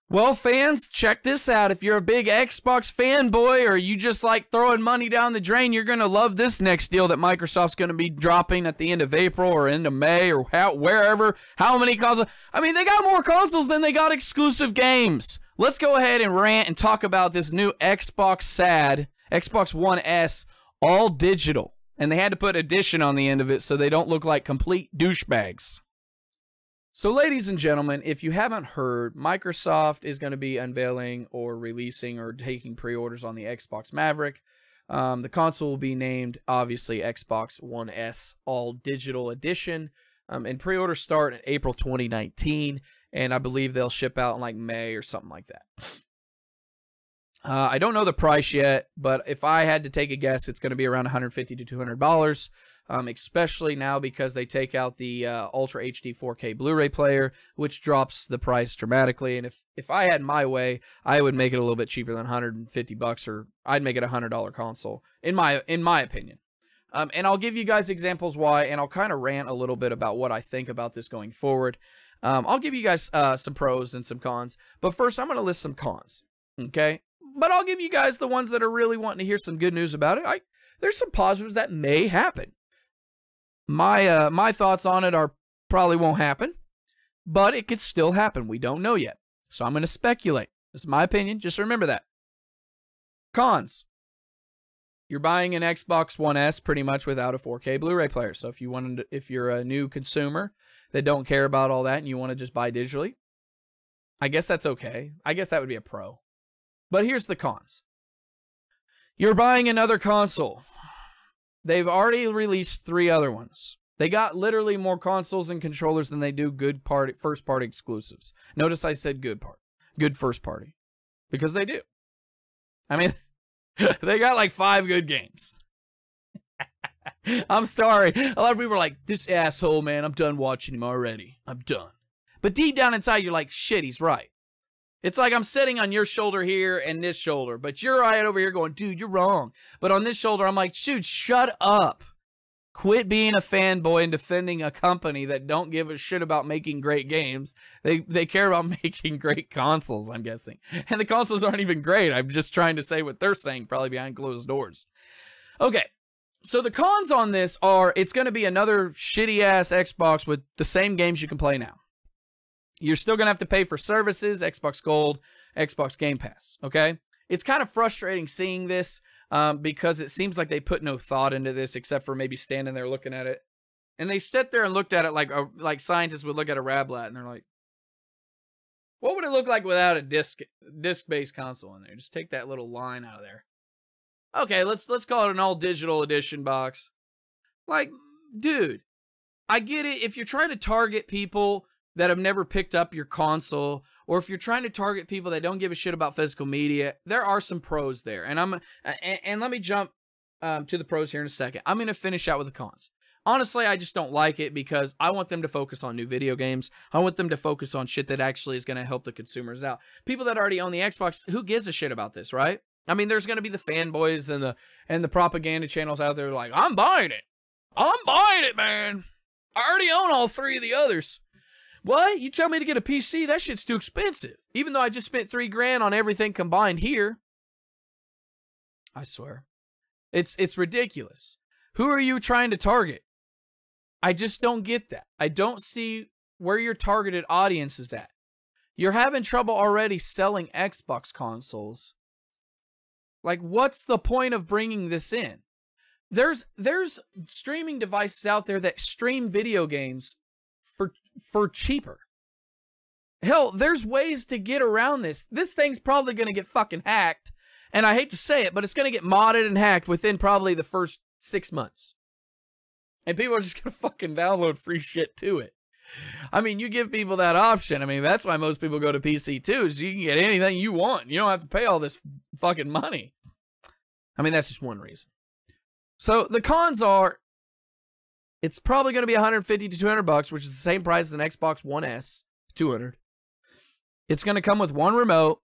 Well, fans, check this out. If you're a big Xbox fanboy or you just like throwing money down the drain, you're going to love this next deal that Microsoft's going to be dropping at the end of April or end of May or wherever. How many consoles? I mean, they got more consoles than they got exclusive games. Let's go ahead and rant and talk about this new Xbox SAD, Xbox One S, all digital. And they had to put edition on the end of it so they don't look like complete douchebags. So, ladies and gentlemen, if you haven't heard, Microsoft is going to be unveiling or releasing or taking pre-orders on the Xbox Maverick. The console will be named, obviously, Xbox One S All Digital Edition. And pre-orders start in April 2019, and I believe they'll ship out in like May or something like that. I don't know the price yet, but if I had to take a guess, it's going to be around $150 to $200. Especially now because they take out the Ultra HD 4K Blu-ray player, which drops the price dramatically. And if I had my way, I would make it a little bit cheaper than $150, or I'd make it a $100 console, in my opinion. And I'll give you guys examples why, and I'll kind of rant a little bit about what I think about this going forward. I'll give you guys some pros and some cons, but first I'm going to list some cons, okay? But I'll give you guys the ones that are really wanting to hear some good news about it. There's some positives that may happen. My thoughts on it are probably won't happen, but it could still happen. We don't know yet. So I'm going to speculate. This is my opinion. Just remember that. Cons. You're buying an Xbox One S pretty much without a 4K Blu-ray player. So if you're a new consumer that don't care about all that and you want to just buy digitally, I guess that's okay. I guess that would be a pro. But here's the cons. You're buying another console. They've already released 3 other ones. They got literally more consoles and controllers than they do good first-party exclusives. Notice I said good first-party. Because they do. I mean, they got like 5 good games. I'm sorry. A lot of people are like, this asshole, man, I'm done watching him already. I'm done. But deep down inside, you're like, shit, he's right. It's like I'm sitting on your shoulder here and this shoulder, but you're right over here going, dude, you're wrong. But on this shoulder, I'm like, dude, shut up. Quit being a fanboy and defending a company that don't give a shit about making great games. They care about making great consoles, I'm guessing. And the consoles aren't even great. I'm just trying to say what they're saying, probably behind closed doors. Okay, so the cons on this are it's going to be another shitty-ass Xbox with the same games you can play now. You're still going to have to pay for services, Xbox Gold, Xbox Game Pass, okay? It's kind of frustrating seeing this because it seems like they put no thought into this except for maybe standing there looking at it. And they sat there and looked at it like scientists would look at a Rablat, and they're like, what would it look like without a disc-based console in there? Just take that little line out of there. Okay, let's call it an all-digital edition box. Like, dude, I get it. If you're trying to target people that have never picked up your console, or if you're trying to target people that don't give a shit about physical media, there are some pros there. And let me jump to the pros here in a second. I'm going to finish out with the cons. Honestly, I just don't like it because I want them to focus on new video games. I want them to focus on shit that actually is going to help the consumers out. People that already own the Xbox, who gives a shit about this, right? I mean, there's going to be the fanboys and the propaganda channels out there like, I'm buying it. I'm buying it, man. I already own all 3 of the others. What? You tell me to get a PC? That shit's too expensive. Even though I just spent $3 grand on everything combined here. I swear. It's ridiculous. Who are you trying to target? I just don't get that. I don't see where your targeted audience is at. You're having trouble already selling Xbox consoles. Like, what's the point of bringing this in? There's streaming devices out there that stream video games for cheaper. Hell, there's ways to get around this. This thing's probably going to get fucking hacked. And I hate to say it, but it's going to get modded and hacked within probably the first 6 months. And people are just going to fucking download free shit to it. I mean, you give people that option. I mean, that's why most people go to PC too, is you can get anything you want. You don't have to pay all this fucking money. I mean, that's just one reason. So the cons are, it's probably going to be $150 to $200, which is the same price as an Xbox One S, $200. It's going to come with 1 remote.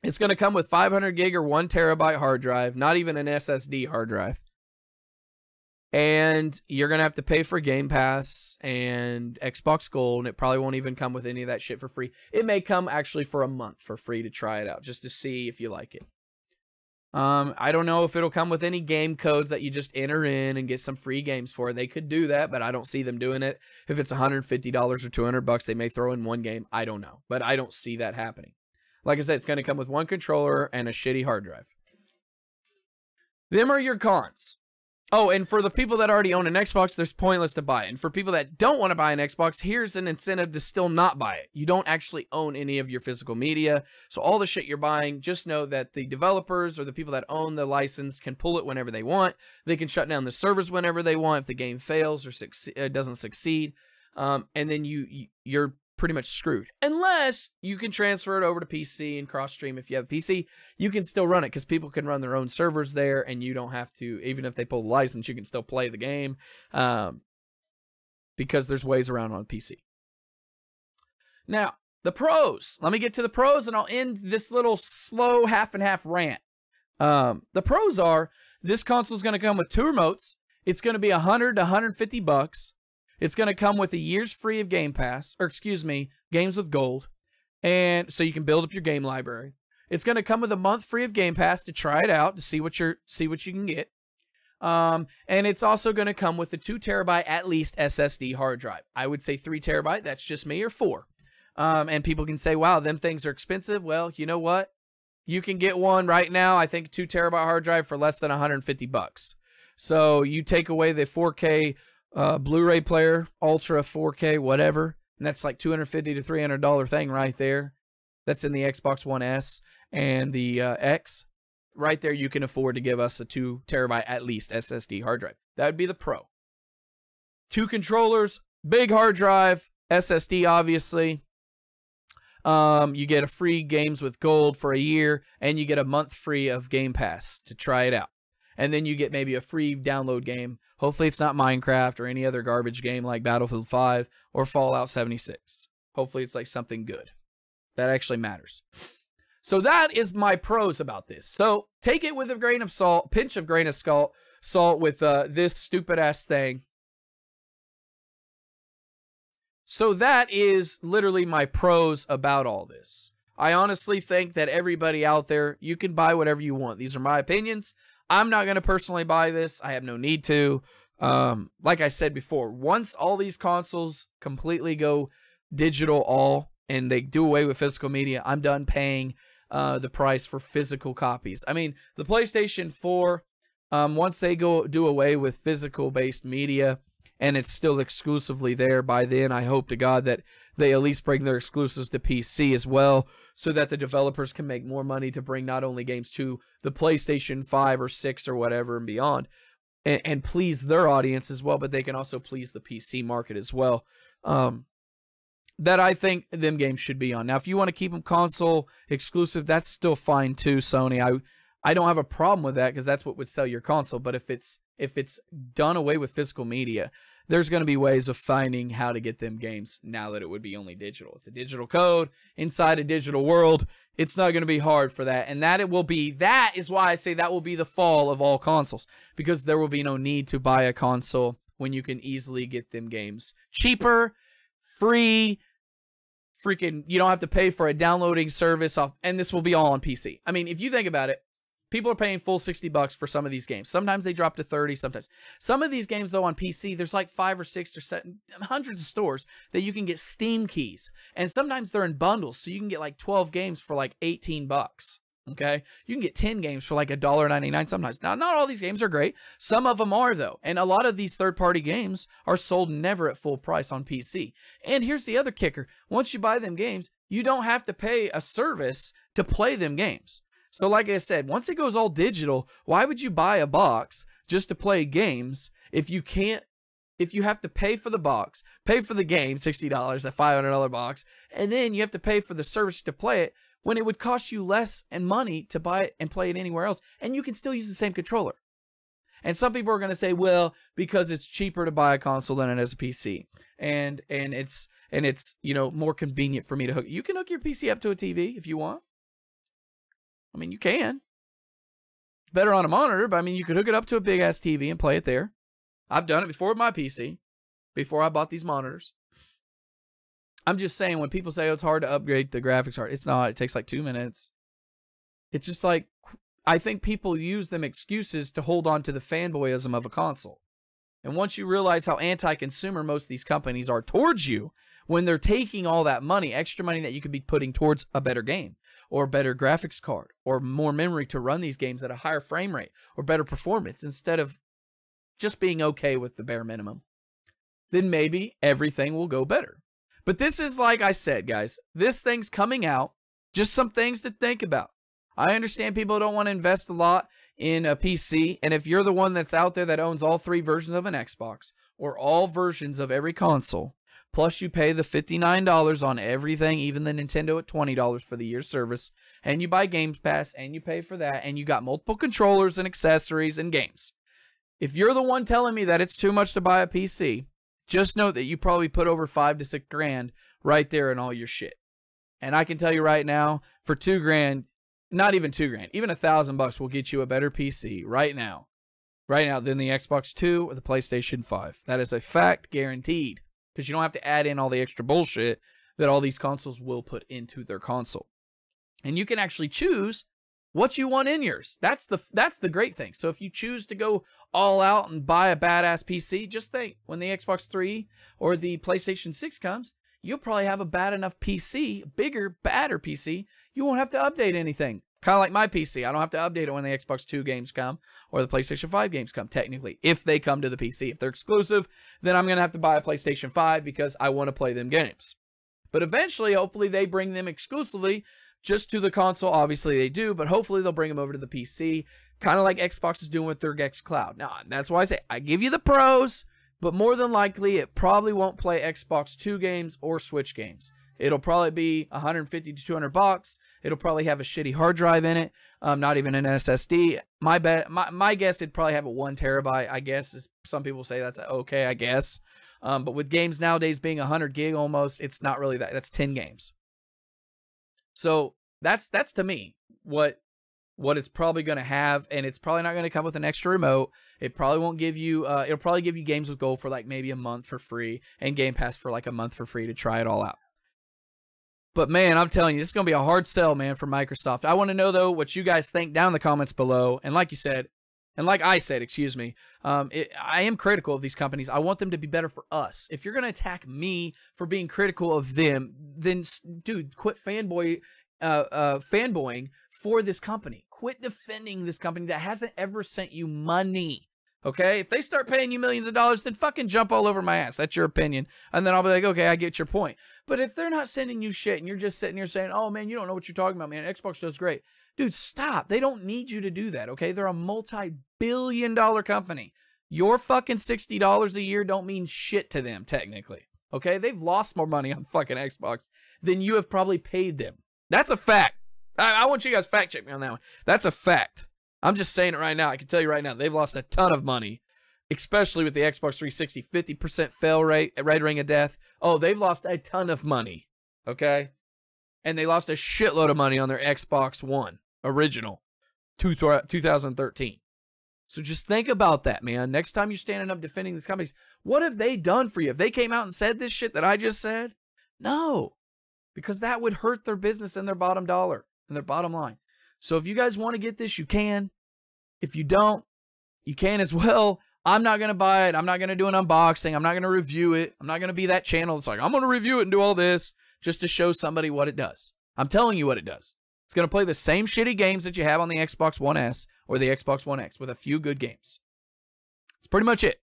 It's going to come with 500 gig or 1 terabyte hard drive, not even an SSD hard drive. And you're going to have to pay for Game Pass and Xbox Gold, and it probably won't even come with any of that shit for free. It may come actually for a month for free to try it out, just to see if you like it. I don't know if it'll come with any game codes that you just enter in and get some free games for. They could do that, but I don't see them doing it. If it's $150 or $200, they may throw in one game. I don't know, but I don't see that happening. Like I said, it's going to come with one controller and a shitty hard drive. Them are your cons. Oh, and for the people that already own an Xbox, there's pointless to buy it. And for people that don't want to buy an Xbox, here's an incentive to still not buy it. You don't actually own any of your physical media. So all the shit you're buying, just know that the developers or the people that own the license can pull it whenever they want. They can shut down the servers whenever they want if the game fails or doesn't succeed. And then you're pretty much screwed. Unless you can transfer it over to PC and cross-stream. If you have a PC, you can still run it because people can run their own servers there and you don't have to, even if they pull the license, you can still play the game because there's ways around on PC. Now, the pros. Let me get to the pros and I'll end this little slow half and half rant. The pros are this console is going to come with 2 remotes. It's going to be $100 to $150. It's going to come with a year's free of Game Pass, or excuse me, games with gold, and so you can build up your game library. It's going to come with a month free of Game Pass to try it out to see what you can get. And it's also going to come with a 2 terabyte at least SSD hard drive. I would say 3 terabyte. That's just me, or 4. And people can say, "Wow, them things are expensive." Well, you know what? You can get one right now. I think a 2 terabyte hard drive for less than $150. So you take away the 4K. Blu-ray player, Ultra 4K, whatever. And that's like $250 to $300 thing right there. That's in the Xbox One S and the X. Right there, you can afford to give us a 2 terabyte at least SSD hard drive. That would be the pro. 2 controllers, big hard drive, SSD obviously. You get a free games with gold for a year, and you get a month free of Game Pass to try it out. And then you get maybe a free download game. Hopefully it's not Minecraft or any other garbage game like Battlefield 5 or Fallout 76. Hopefully it's like something good. That actually matters. So that is my pros about this. So take it with a grain of salt, pinch of grain of salt with this stupid ass thing. So that is literally my pros about all this. I honestly think that everybody out there, you can buy whatever you want. These are my opinions. I'm not going to personally buy this. I have no need to. Like I said before, once all these consoles completely go digital and they do away with physical media, I'm done paying the price for physical copies. I mean, the PlayStation 4, once they do away with physical-based media and it's still exclusively there, by then I hope to God that they at least bring their exclusives to PC as well, so that the developers can make more money to bring not only games to the PlayStation 5 or 6 or whatever and beyond, and please their audience as well, but they can also please the PC market as well. That I think them games should be on. Now, if you want to keep them console exclusive, that's still fine too, Sony. I don't have a problem with that because that's what would sell your console. But if it's done away with physical media, there's going to be ways of finding how to get them games now that it would be only digital. It's a digital code inside a digital world. It's not going to be hard for that. And that is why I say that will be the fall of all consoles, because there will be no need to buy a console when you can easily get them games cheaper, free, freaking, you don't have to pay for a downloading service off, and this will be all on PC. I mean, if you think about it, people are paying full $60 for some of these games. Sometimes they drop to 30, sometimes. Some of these games, though, on PC, there's like 5 or 6 or 7, hundreds of stores that you can get Steam keys. And sometimes they're in bundles, so you can get like 12 games for like $18. Okay? You can get 10 games for like $1.99 sometimes. Now, not all these games are great. Some of them are, though. And a lot of these third-party games are sold never at full price on PC. And here's the other kicker. Once you buy them games, you don't have to pay a service to play them games. So like I said, once it goes all digital, why would you buy a box just to play games if you have to pay for the box, pay for the game, $60, a $500 box, and then you have to pay for the service to play it when it would cost you less and money to buy it and play it anywhere else, and you can still use the same controller. And some people are going to say, well, because it's cheaper to buy a console than it is a PC, and it's you know, more convenient for me to hook. You can hook your PC up to a TV if you want. I mean, you can. It's better on a monitor, but I mean, you could hook it up to a big-ass TV and play it there. I've done it before with my PC, before I bought these monitors. I'm just saying, when people say, oh, it's hard to upgrade the graphics card, it's not. It takes like 2 minutes. It's just like, I think people use them excuses to hold on to the fanboyism of a console. And once you realize how anti-consumer most of these companies are towards you, when they're taking all that money, extra money that you could be putting towards a better game, or a better graphics card, or more memory to run these games at a higher frame rate, or better performance, instead of just being okay with the bare minimum, then maybe everything will go better. But this is, like I said, guys, this thing's coming out. Just some things to think about. I understand people don't want to invest a lot in a PC, and if you're the one that's out there that owns all 3 versions of an Xbox, or all versions of every console, plus you pay the $59 on everything, even the Nintendo at $20 for the year's service, and you buy Game Pass, and you pay for that, and you got multiple controllers and accessories and games. If you're the one telling me that it's too much to buy a PC, just note that you probably put over $5 to $6 grand right there in all your shit. And I can tell you right now, for $2 grand, not even $2 grand, even $1,000 will get you a better PC right now than the Xbox 2 or the PlayStation 5. That is a fact, guaranteed, because you don't have to add in all the extra bullshit that all these consoles will put into their console. And you can actually choose what you want in yours. That's the great thing. So if you choose to go all out and buy a badass PC, just think, when the Xbox 3 or the PlayStation 6 comes, you'll probably have a bad enough PC, bigger, badder PC, you won't have to update anything. Kind of like my PC. I don't have to update it when the Xbox 2 games come or the PlayStation 5 games come, technically, if they come to the PC. If they're exclusive, then I'm going to have to buy a PlayStation 5 because I want to play them games. But eventually, hopefully, they bring them exclusively just to the console. Obviously, they do, but hopefully, they'll bring them over to the PC, kind of like Xbox is doing with their xCloud. Now, that's why I say I give you the pros, but more than likely, it probably won't play Xbox 2 games or Switch games. It'll probably be $150 to $200. It'll probably have a shitty hard drive in it, not even an SSD. My guess, it'd probably have a 1 terabyte. I guess some people say that's okay. I guess, but with games nowadays being 100 gig almost, it's not really that. That's 10 games. So that's to me what it's probably going to have, and it's probably not going to come with an extra remote. It probably won't give you. It'll probably give you Games with Gold for like maybe a month for free, and Game Pass for like a month for free to try it all out. But man, I'm telling you, this is going to be a hard sell, man, for Microsoft. I want to know, though, what you guys think down in the comments below. And like you said, and like I said, excuse me, I am critical of these companies. I want them to be better for us. If you're going to attack me for being critical of them, then, dude, quit fanboying for this company. Quit defending this company that hasn't ever sent you money. Okay, if they start paying you millions of dollars, then fucking jump all over my ass. That's your opinion. And then I'll be like, okay, I get your point. But if they're not sending you shit and you're just sitting here saying, oh, man, you don't know what you're talking about, man. Xbox does great. Dude, stop. They don't need you to do that, okay? They're a multi-billion-dollar company. Your fucking $60 a year don't mean shit to them, technically. Okay? They've lost more money on fucking Xbox than you have probably paid them. That's a fact. I want you guys to fact check me on that one. That's a fact. I'm just saying it right now. I can tell you right now, they've lost a ton of money, especially with the Xbox 360, 50% fail rate, red ring of death. Oh, they've lost a ton of money, okay? And they lost a shitload of money on their Xbox One, original, 2013. So just think about that, man. Next time you're standing up defending these companies, what have they done for you? If they came out and said this shit that I just said, no, because that would hurt their business and their bottom dollar and their bottom line. So if you guys want to get this, you can. If you don't, you can as well. I'm not going to buy it. I'm not going to do an unboxing. I'm not going to review it. I'm not going to be that channel that's like, I'm going to review it and do all this just to show somebody what it does. I'm telling you what it does. It's going to play the same shitty games that you have on the Xbox One S or the Xbox One X with a few good games. That's pretty much it.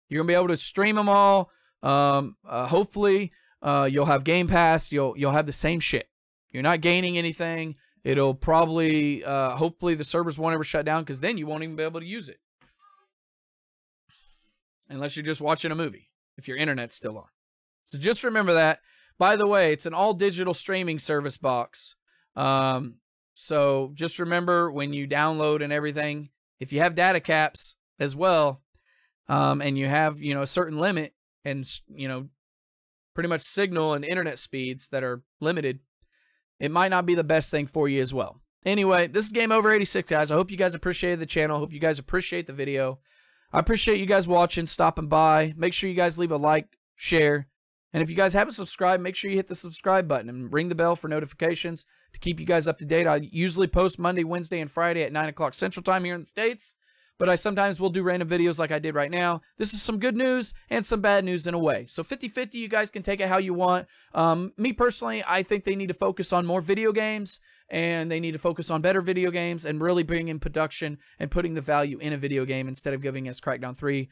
You're going to be able to stream them all. Hopefully, you'll have Game Pass. You'll have the same shit. You're not gaining anything. It'll probably, hopefully the servers won't ever shut down, because then you won't even be able to use it. Unless you're just watching a movie, if your internet's still on. So just remember that. By the way, it's an all-digital streaming service box. So just remember, when you download and everything, if you have data caps as well, and you have, a certain limit and, pretty much signal and internet speeds that are limited, it might not be the best thing for you as well. Anyway, this is Game Over 86, guys. I hope you guys appreciated the channel. I hope you guys appreciate the video. I appreciate you guys watching, stopping by. Make sure you guys leave a like, share. And if you guys haven't subscribed, make sure you hit the subscribe button and ring the bell for notifications to keep you guys up to date. I usually post Monday, Wednesday, and Friday at 9 o'clock Central Time here in the States. But I sometimes will do random videos like I did right now. This is some good news and some bad news in a way. So 50-50, you guys can take it how you want. Me personally, I think they need to focus on more video games, and they need to focus on better video games and really bring in production and putting the value in a video game instead of giving us Crackdown 3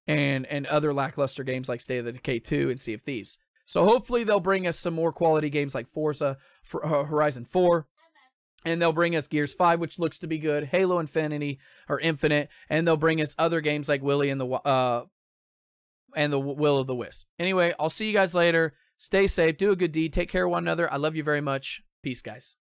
and other lackluster games like State of the Decay 2 and Sea of Thieves. So hopefully they'll bring us some more quality games like Forza Horizon 4. And they'll bring us Gears 5, which looks to be good, Halo Infinity or Infinite, and they'll bring us other games like Willy and the Will of the Wisp. Anyway, I'll see you guys later. Stay safe, do a good deed, take care of one another. I love you very much. Peace, guys.